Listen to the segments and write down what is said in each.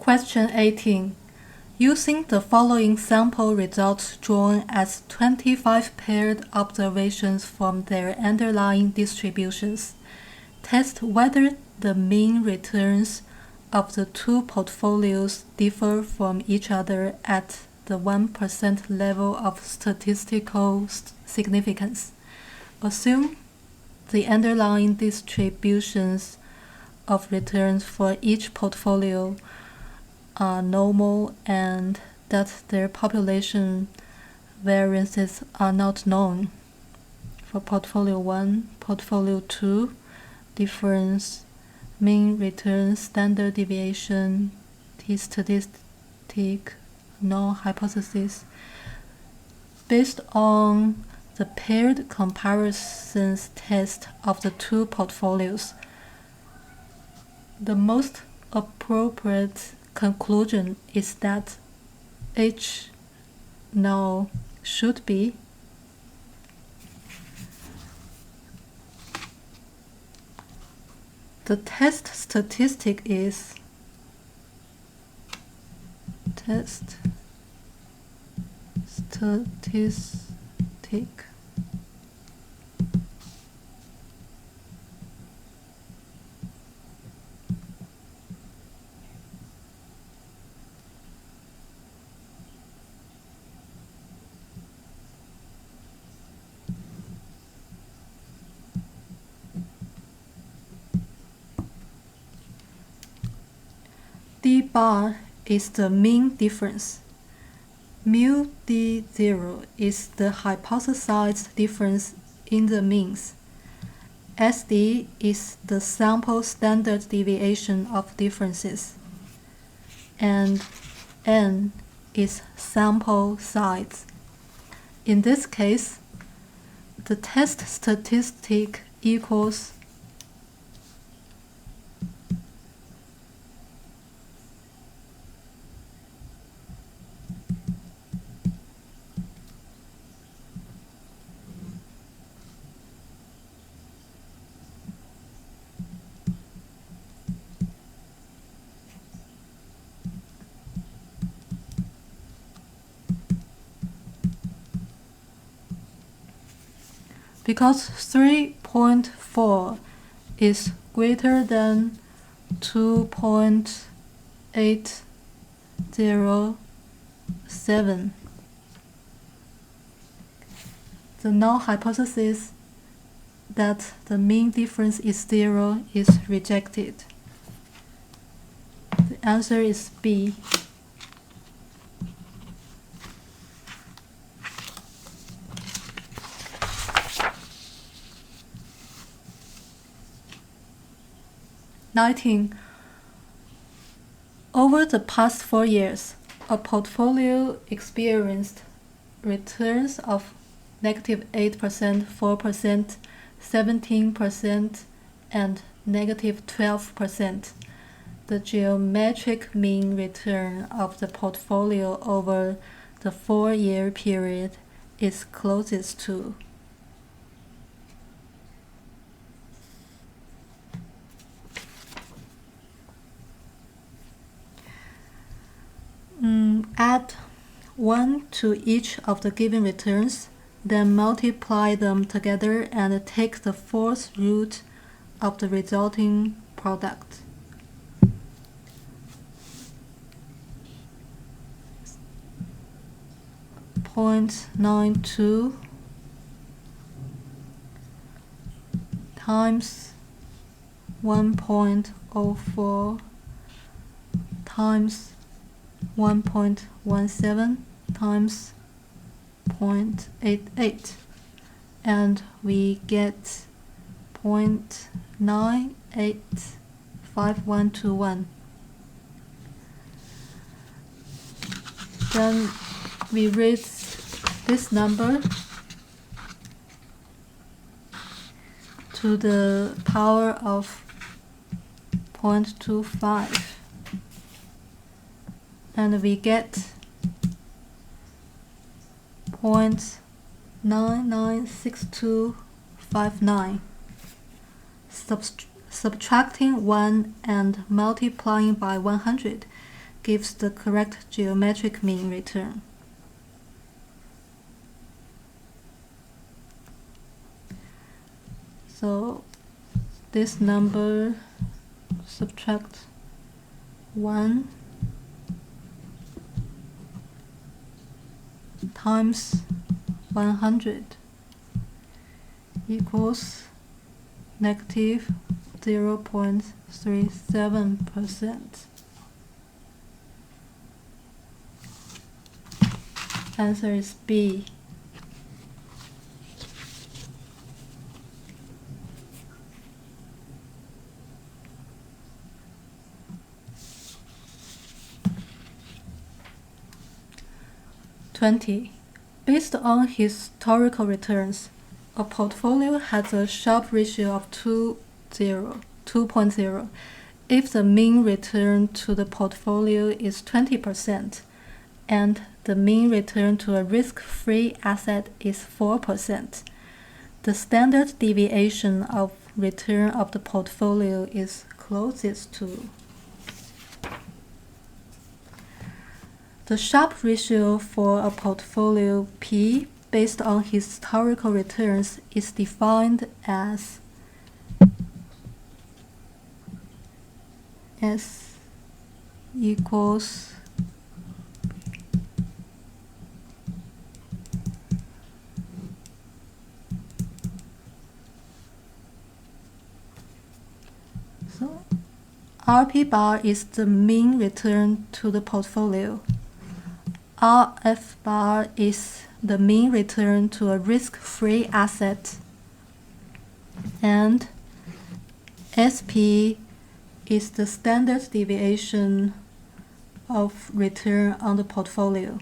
Question 18. Using the following sample results drawn as 25 paired observations from their underlying distributions, test whether the mean returns of the two portfolios differ from each other at the 1% level of statistical significance. Assume the underlying distributions of returns for each portfolio are normal and that their population variances are not known. For portfolio 1, portfolio 2, difference, mean return, standard deviation, t-statistic, null hypothesis. Based on the paired comparisons test of the two portfolios, the most appropriate conclusion is that H null should be the test statistic is test statistic D bar is the mean difference. Mu D0 is the hypothesized difference in the means. SD is the sample standard deviation of differences. And N is sample size. In this case, the test statistic equals because 3.4 is greater than 2.807. The null hypothesis that the mean difference is 0 is rejected. The answer is B. Over the past 4 years, a portfolio experienced returns of -8%, 4%, 17%, and -12%. The geometric mean return of the portfolio over the 4-year period is closest to add 1 to each of the given returns, then multiply them together and take the fourth root of the resulting product. .92 times 1.04 times 1.17 times 0.88, and we get 0.985121. Then we raise this number to the power of 0.25. And we get 0.996259. Subtracting 1 and multiplying by 100 gives the correct geometric mean return. So this number subtract 1 times 100 equals negative 0.37%. Answer is B. Based on historical returns, a portfolio has a Sharpe ratio of 2.0 if the mean return to the portfolio is 20% and the mean return to a risk-free asset is 4%. The standard deviation of return of the portfolio is closest to. The Sharpe ratio for a portfolio P based on historical returns is defined as S equals RP bar is the mean return to the portfolio. RF bar is the mean return to a risk-free asset. And SP is the standard deviation of return on the portfolio.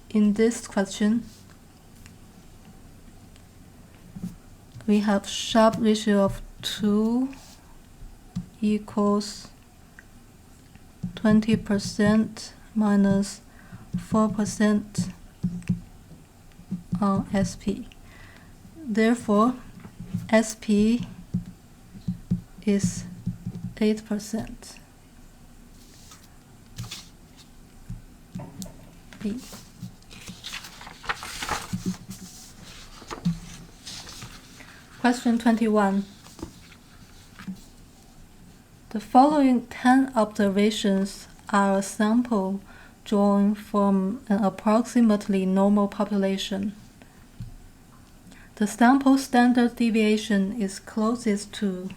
In this question, we have Sharpe ratio of 2 equals 20% minus 4% on SP. Therefore, SP is 8%. B. Question 21. The following 10 observations are a sample drawn from an approximately normal population. The sample standard deviation is closest to.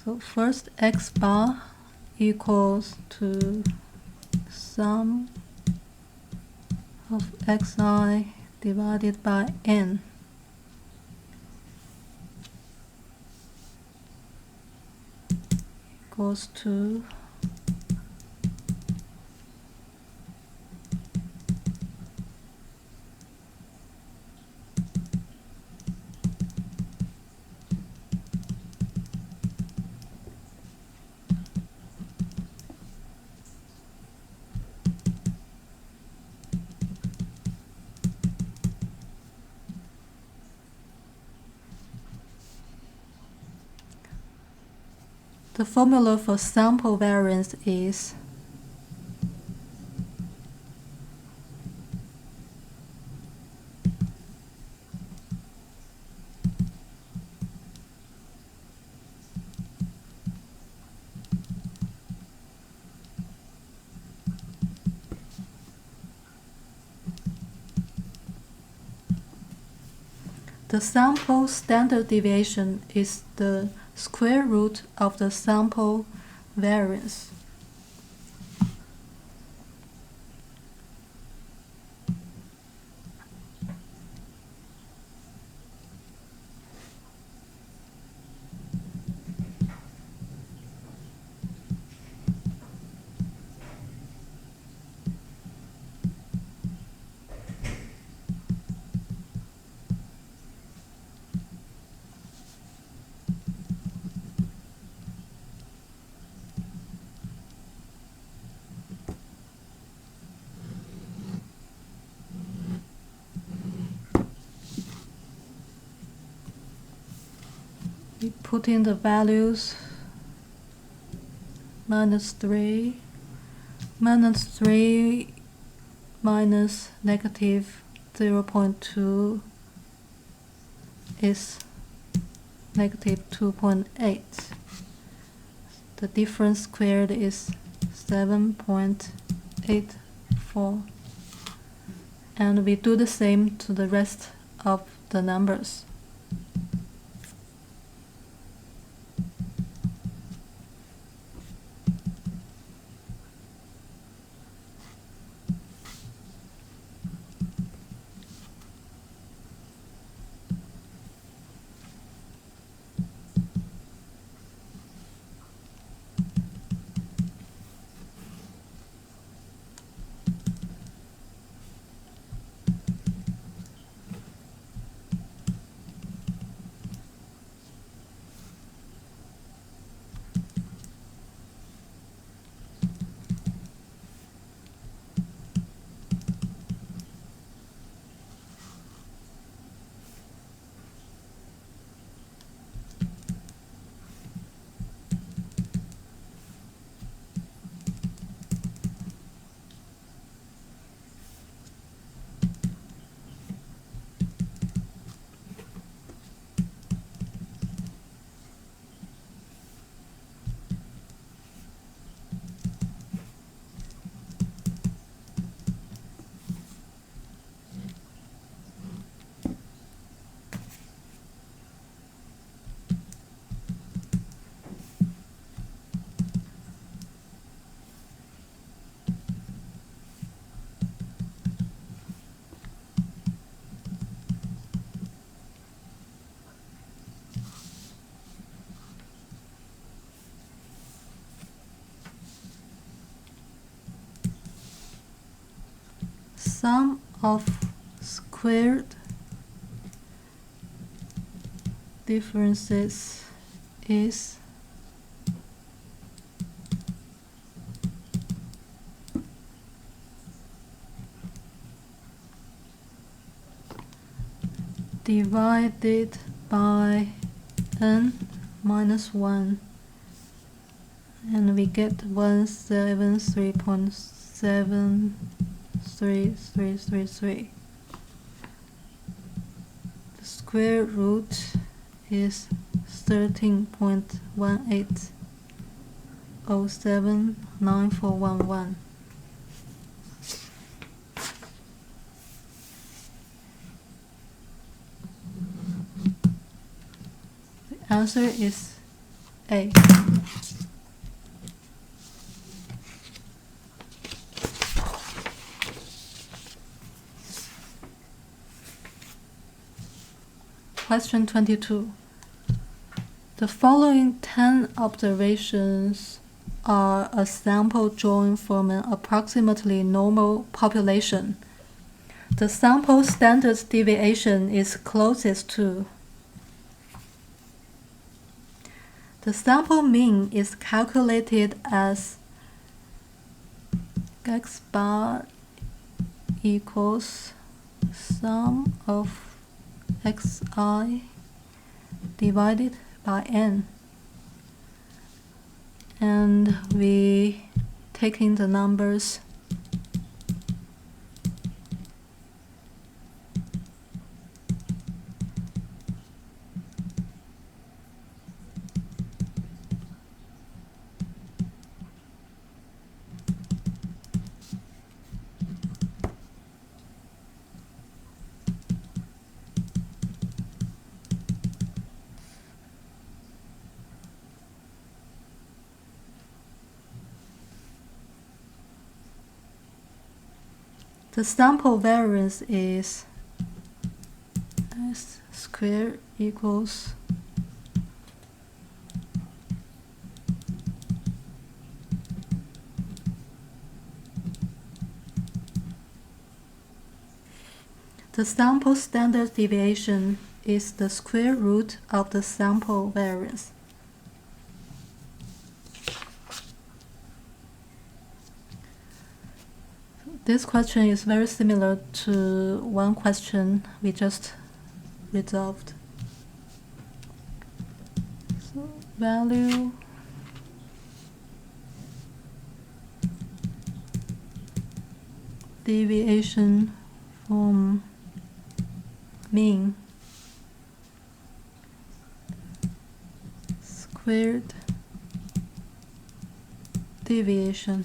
So first, X bar equals to sum of xi divided by n. Equals to the formula for sample variance is the sample standard deviation is the square root of the sample variance. put in the values -3 minus negative 0.2 is negative 2.8. The difference squared is 7.84. And we do the same to the rest of the numbers. Sum of squared differences is divided by n minus 1, and we get 173.7333. The square root is 13.18079411. The answer is A. Question 22. The following 10 observations are a sample drawn from an approximately normal population. The sample standard deviation is closest to. The sample mean is calculated as x bar equals sum of xi divided by n, and we take in the numbers the sample variance is s squared equals the sample standard deviation is the square root of the sample variance. This question is very similar to one question we just resolved. So value deviation from mean squared deviation.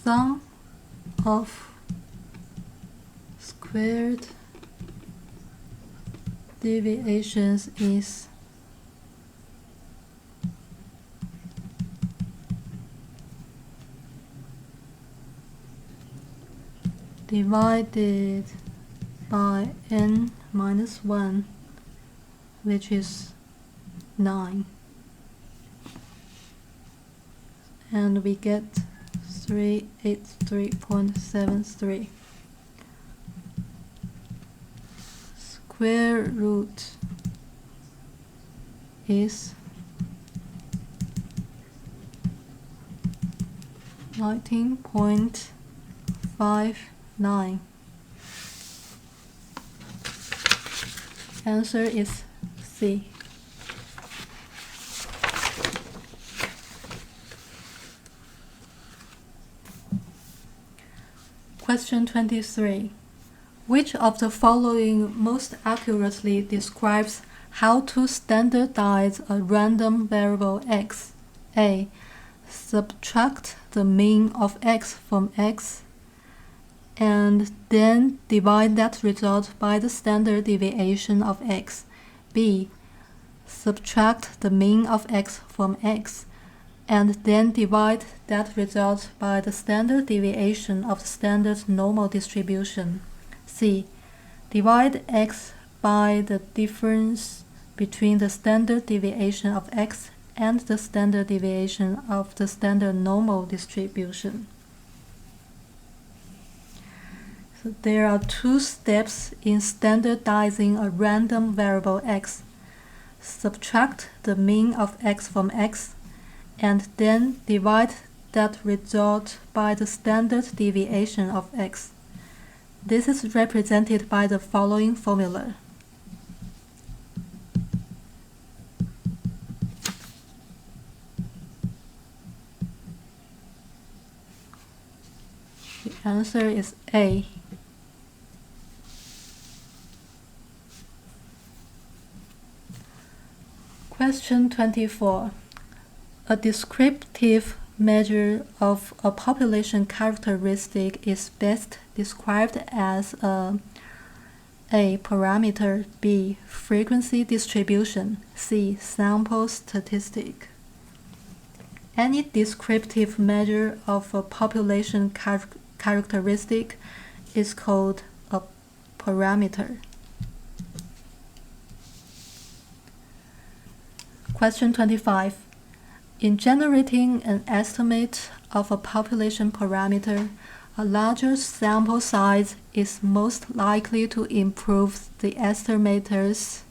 Sum of squared deviations is divided by n minus 1, which is 9, and we get 383.73. Square root is 19.59. Answer is C. Question 23. Which of the following most accurately describes how to standardize a random variable x? A. Subtract the mean of x from x and then divide that result by the standard deviation of x. B. Subtract the mean of x from x and then divide that result by the standard deviation of the standard normal distribution. C. Divide x by the difference between the standard deviation of x and the standard deviation of the standard normal distribution. So there are two steps in standardizing a random variable x. Subtract the mean of x from x and then divide that result by the standard deviation of x. This is represented by the following formula. answer is A. Question 24. A descriptive measure of a population characteristic is best described as A. Parameter, B. Frequency distribution, C. Sample statistic. Any descriptive measure of a population characteristic is called a parameter. Question 25. In generating an estimate of a population parameter, a larger sample size is most likely to improve the estimator's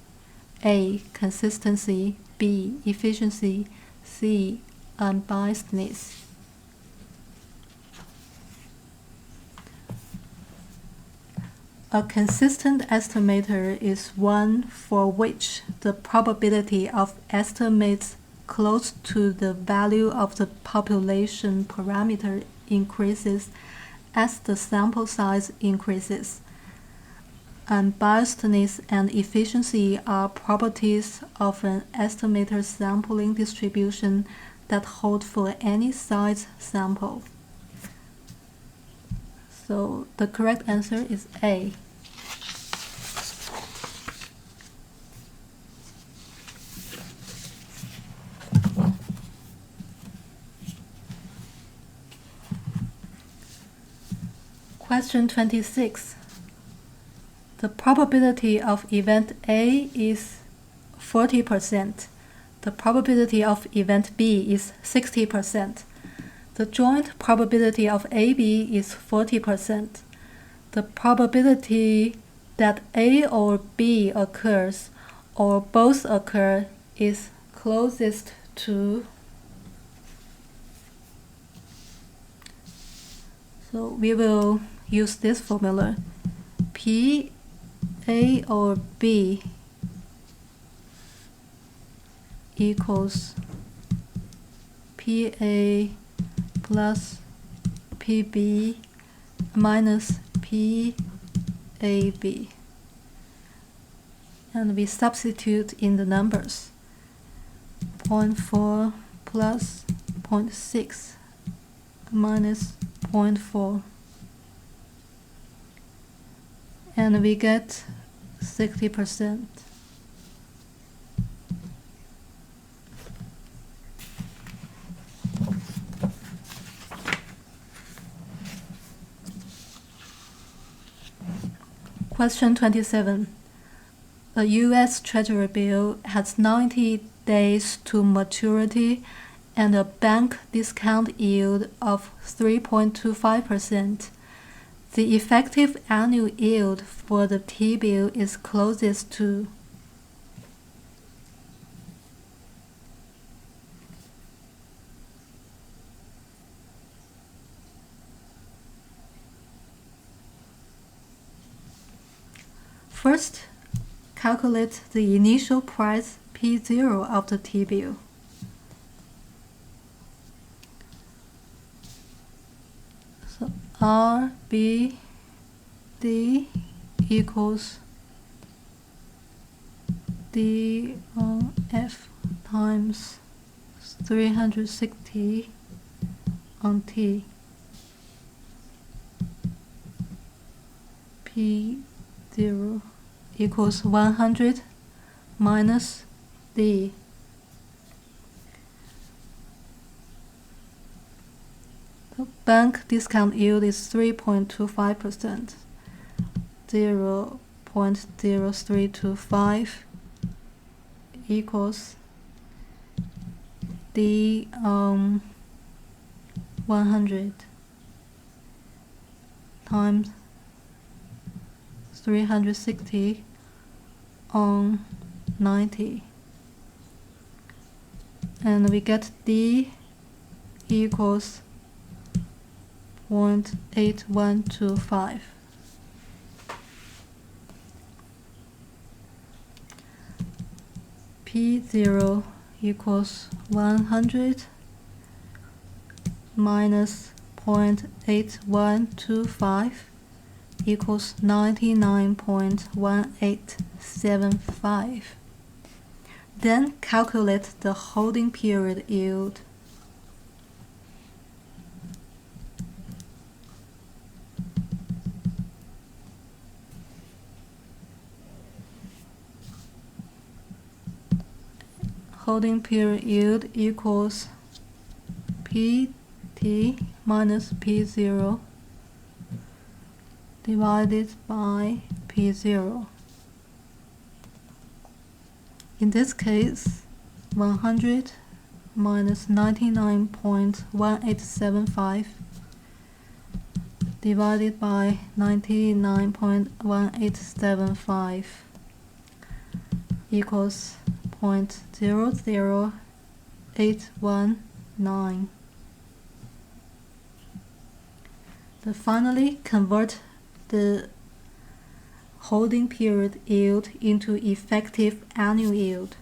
A. Consistency, B. Efficiency, C. Unbiasedness. A consistent estimator is one for which the probability of estimates close to the value of the population parameter increases as the sample size increases. Unbiasedness and efficiency are properties of an estimator's sampling distribution that hold for any size sample. So the correct answer is A. Question 26. The probability of event A is 40%. The probability of event B is 60%. The joint probability of AB is 40%. The probability that A or B occurs or both occur is closest to. So we will use this formula. P, A or B equals PA plus PB minus PAB. And we substitute in the numbers. 0.4 plus 0.6 minus 0.4. And we get 60%. Question 27. A U.S. Treasury bill has 90 days to maturity and a bank discount yield of 3.25%. The effective annual yield for the T-bill is closest to. First, calculate the initial price P0 of the T-bill. So RBD equals DF times 360 on T. P0 equals 100 minus D. The bank discount yield is 3.25%. 0.0325 equals D 100 times 360 on 90, and we get D equals 0.8125. P0 equals 100 minus 0.8125 equals 99.1875. Then calculate the holding period yield. Holding period yield equals PT minus P0 divided by P0. In this case, 100 minus 99.1875 divided by 99.1875 equals 0.00819. Then finally convert the holding period yield into effective annual yield.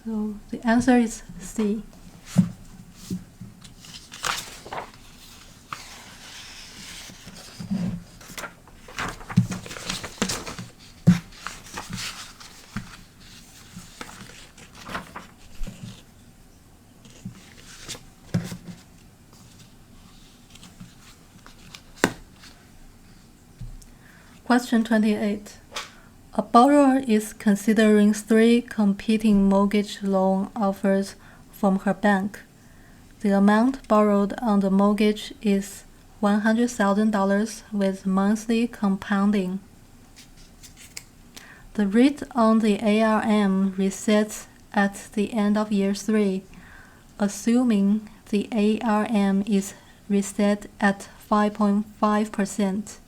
So the answer is C. Question 28. A borrower is considering 3 competing mortgage loan offers from her bank. The amount borrowed on the mortgage is $100,000 with monthly compounding. The rate on the ARM resets at the end of year 3, assuming the ARM is reset at 5.5%.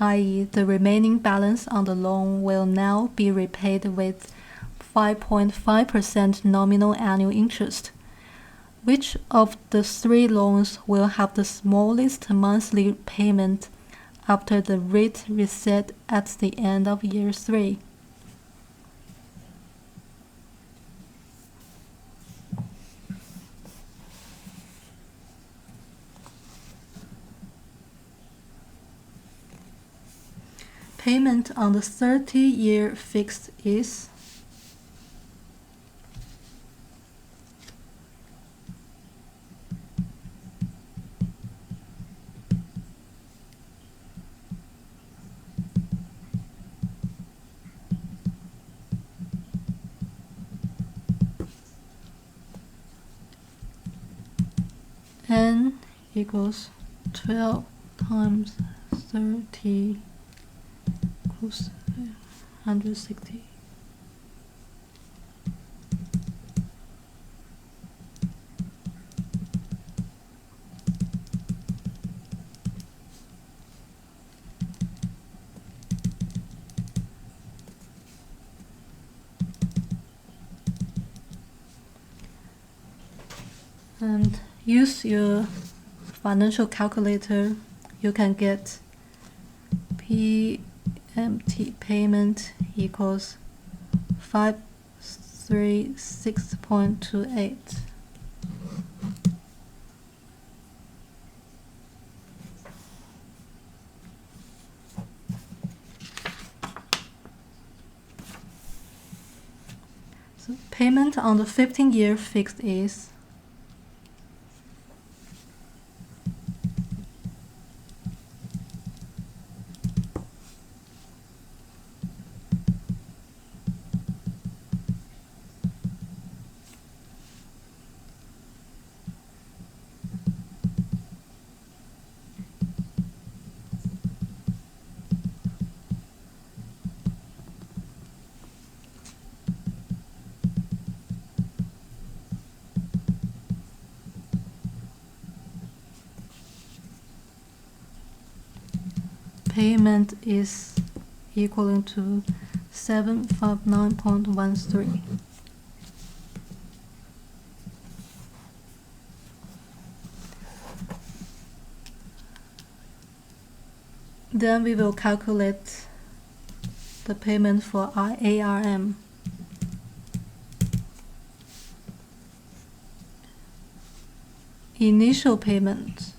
i.e., the remaining balance on the loan will now be repaid with 5.5% nominal annual interest. Which of the 3 loans will have the smallest monthly payment after the rate reset at the end of year 3? Payment on the 30-year fixed is N equals 12 times 30 equals 160. And use your financial calculator. You can get PMT payment equals 536.28. So payment on the 15-year fixed is payment is equal to 759.13. Then we will calculate the payment for our ARM. Initial payment.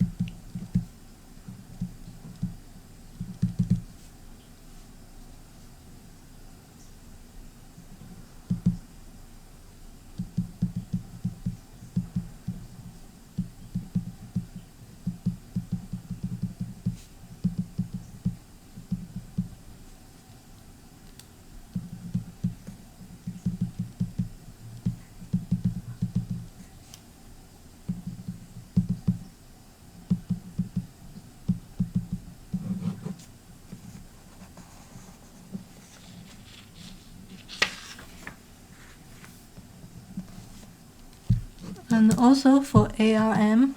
And also for ARM,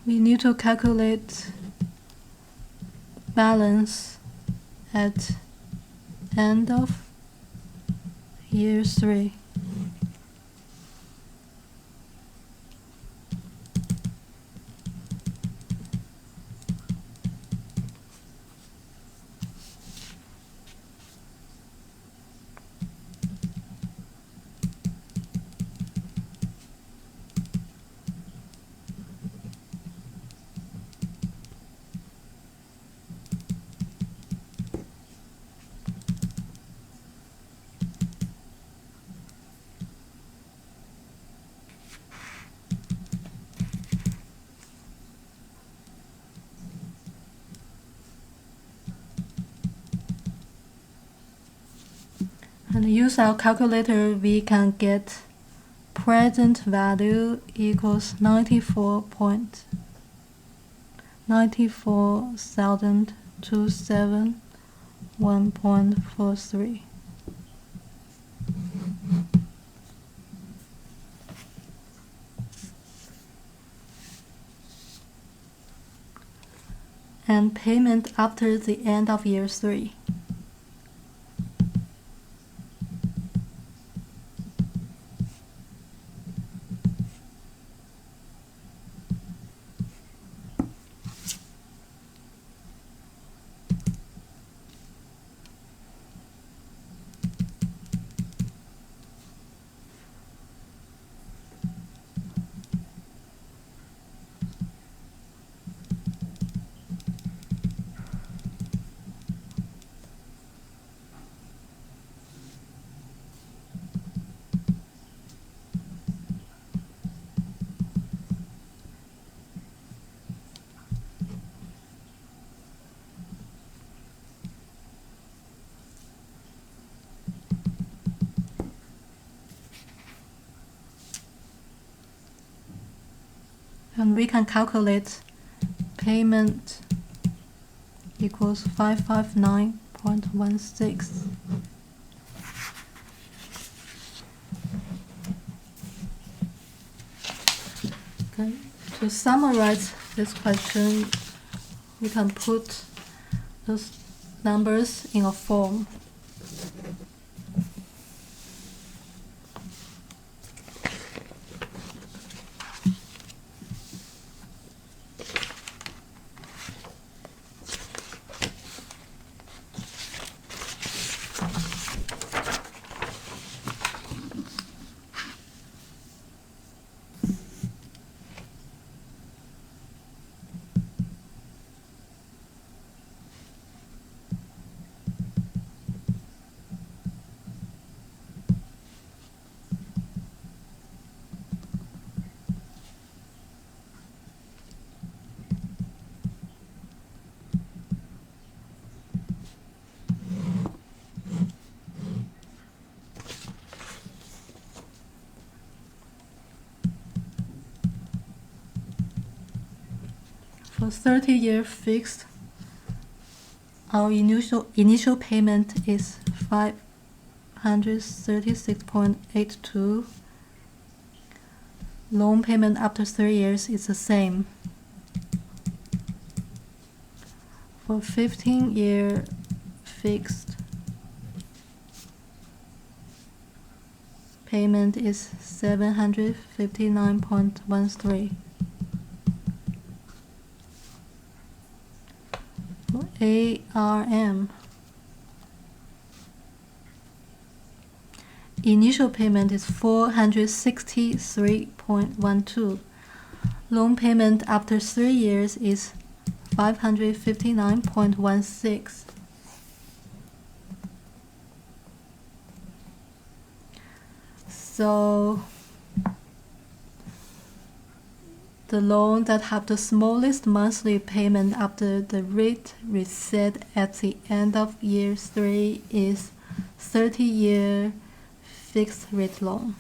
we need to calculate balance at end of year 3. And use our calculator, we can get present value equals 94,271.43. And payment after the end of year 3. And we can calculate payment equals 559.16. Okay. To summarize this question, we can put those numbers in a form. For 30-year fixed, our initial payment is 536.82. Loan payment after 3 years is the same. For 15-year fixed, payment is 759.13. For ARM, initial payment is 463.12. Loan payment after 3 years is 559.16. So the loan that have the smallest monthly payment after the rate reset at the end of year 3 is 30-year fixed rate loan.